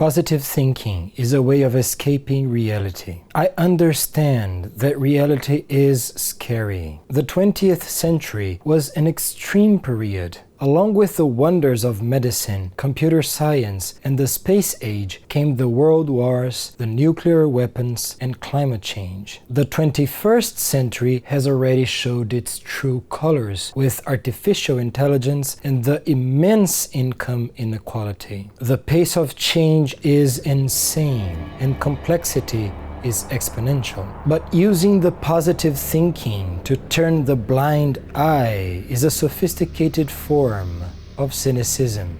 Positive thinking is a way of escaping reality. I understand that reality is scary. The 20th century was an extreme period. Along with the wonders of medicine, computer science, and the space age came the world wars, the nuclear weapons, and climate change. The 21st century has already showed its true colors with artificial intelligence and the immense income inequality. The pace of change is insane, and complexity is exponential. But using the positive thinking to turn the blind eye is a sophisticated form of cynicism.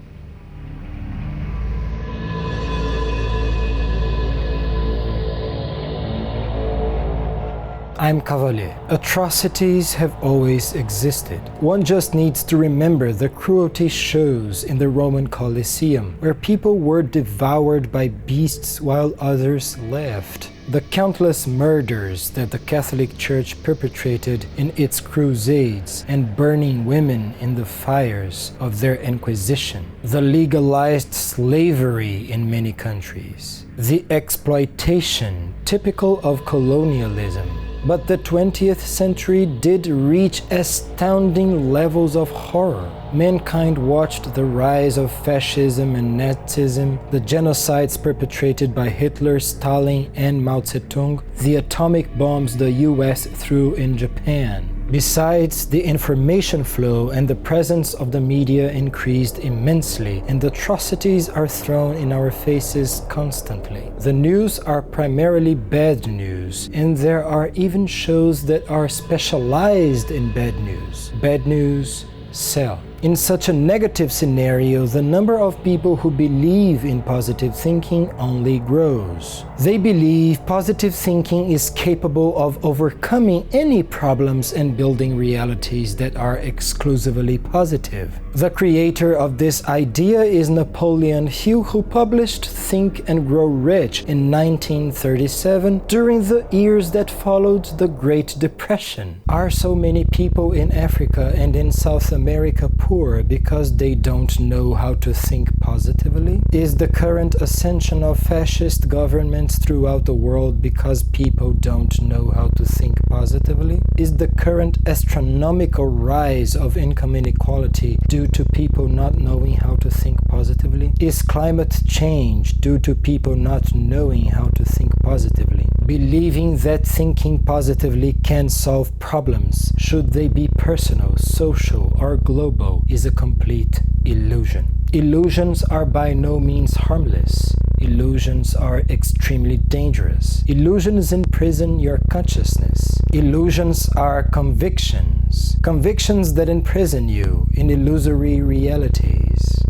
I'm Cavalher. Atrocities have always existed. One just needs to remember the cruelty shows in the Roman Colosseum, where people were devoured by beasts while others laughed. The countless murders that the Catholic Church perpetrated in its crusades and burning women in the fires of their Inquisition. The legalized slavery in many countries. The exploitation typical of colonialism. But the 20th century did reach astounding levels of horror. Mankind watched the rise of fascism and Nazism, the genocides perpetrated by Hitler, Stalin, and Mao Zedong, the atomic bombs the US threw in Japan. Besides, the information flow and the presence of the media increased immensely, and atrocities are thrown in our faces constantly. The news are primarily bad news, and there are even shows that are specialized in bad news. Bad news sell. In such a negative scenario, the number of people who believe in positive thinking only grows. They believe positive thinking is capable of overcoming any problems and building realities that are exclusively positive. The creator of this idea is Napoleon Hill, who published Think and Grow Rich in 1937 during the years that followed the Great Depression. Are so many people in Africa and in South America poor because they don't know how to think positively? Is the current ascension of fascist governments throughout the world because people don't know how to think positively? Is the current astronomical rise of income inequality due to people not knowing how to think positively? Is climate change due to people not knowing how to think positively? Believing that thinking positively can solve problems, should they be personal, social, or global, is a complete illusion. Illusions are by no means harmless. Illusions are extremely dangerous. Illusions imprison your consciousness. Illusions are convictions. Convictions that imprison you in illusory realities.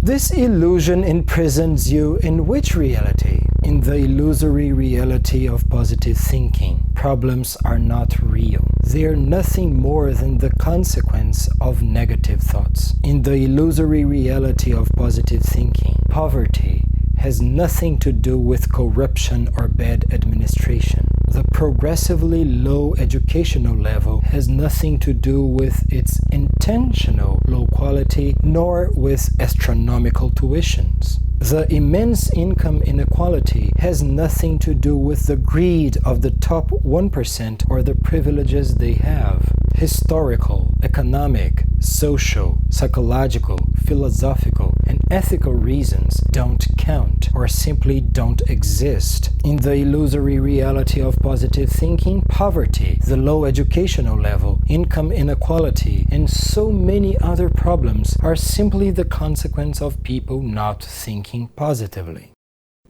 This illusion imprisons you in which reality? In the illusory reality of positive thinking. Problems are not real. They are nothing more than the consequence of negative thoughts. In the illusory reality of positive thinking, poverty has nothing to do with corruption or bad administration. The progressively low educational level has nothing to do with its intentional low quality, nor with astronomical tuitions. The immense income inequality has nothing to do with the greed of the top 1% or the privileges they have. Historical, economic, social, psychological, philosophical, and ethical reasons don't count or simply don't exist. In the illusory reality of positive thinking, poverty, the low educational level, income inequality, and so many other problems are simply the consequence of people not thinking positively.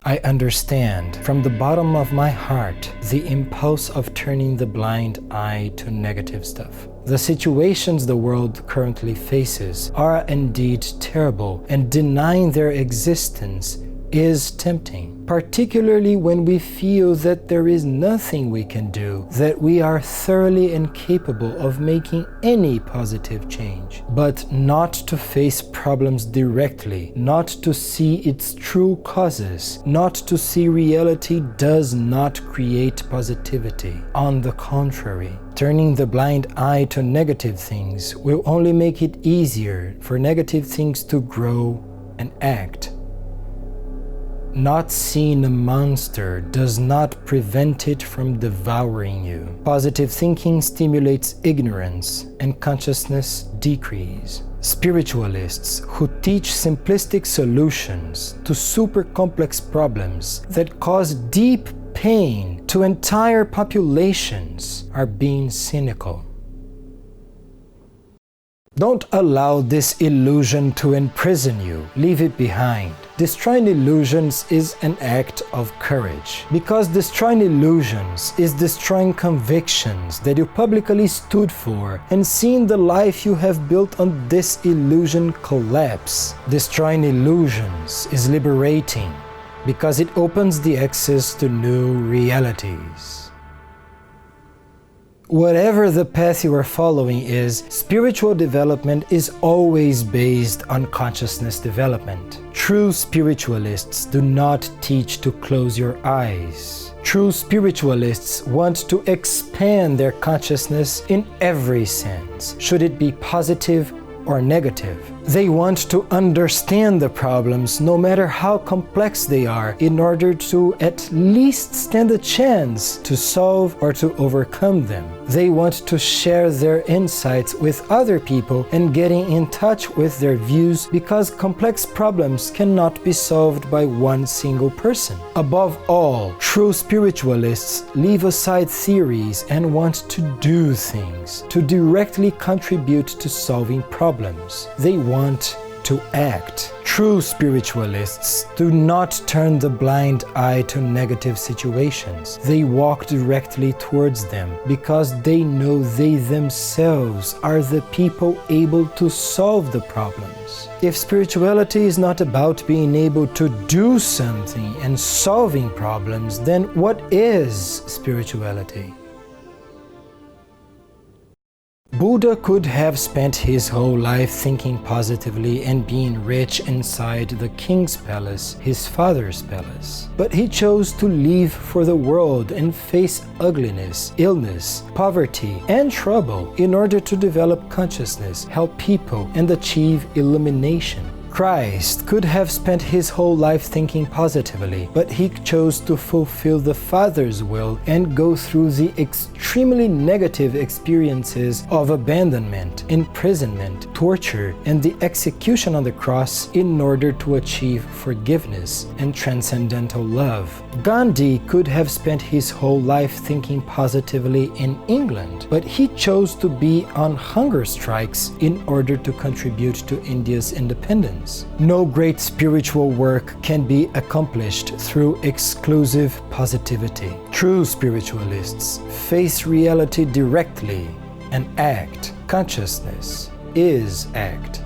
I understand from the bottom of my heart the impulse of turning the blind eye to negative stuff. The situations the world currently faces are indeed terrible, and denying their existence is tempting, particularly when we feel that there is nothing we can do, that we are thoroughly incapable of making any positive change. But not to face problems directly, not to see its true causes, not to see reality does not create positivity. On the contrary, turning the blind eye to negative things will only make it easier for negative things to grow and act. Not seeing a monster does not prevent it from devouring you. Positive thinking stimulates ignorance and consciousness decrease. Spiritualists who teach simplistic solutions to super complex problems that cause deep pain to entire populations are being cynical. Don't allow this illusion to imprison you. Leave it behind. Destroying illusions is an act of courage. Because destroying illusions is destroying convictions that you publicly stood for and seeing the life you have built on this illusion collapse. Destroying illusions is liberating because it opens the access to new realities. Whatever the path you are following is, spiritual development is always based on consciousness development. True spiritualists do not teach to close your eyes. True spiritualists want to expand their consciousness in every sense, should it be positive or negative. They want to understand the problems, no matter how complex they are, in order to at least stand a chance to solve or to overcome them. They want to share their insights with other people and getting in touch with their views because complex problems cannot be solved by one single person. Above all, true spiritualists leave aside theories and want to do things, to directly contribute to solving problems. They want to act. True spiritualists do not turn the blind eye to negative situations. They walk directly towards them because they know they themselves are the people able to solve the problems. If spirituality is not about being able to do something and solving problems, then what is spirituality? Buddha could have spent his whole life thinking positively and being rich inside the king's palace, his father's palace. But he chose to leave for the world and face ugliness, illness, poverty, and trouble in order to develop consciousness, help people, and achieve illumination. Christ could have spent his whole life thinking positively, but he chose to fulfill the Father's will and go through the extremely negative experiences of abandonment, imprisonment, torture, and the execution on the cross in order to achieve forgiveness and transcendental love. Gandhi could have spent his whole life thinking positively in England, but he chose to be on hunger strikes in order to contribute to India's independence. No great spiritual work can be accomplished through exclusive positivity. True spiritualists face reality directly and act. Consciousness is act.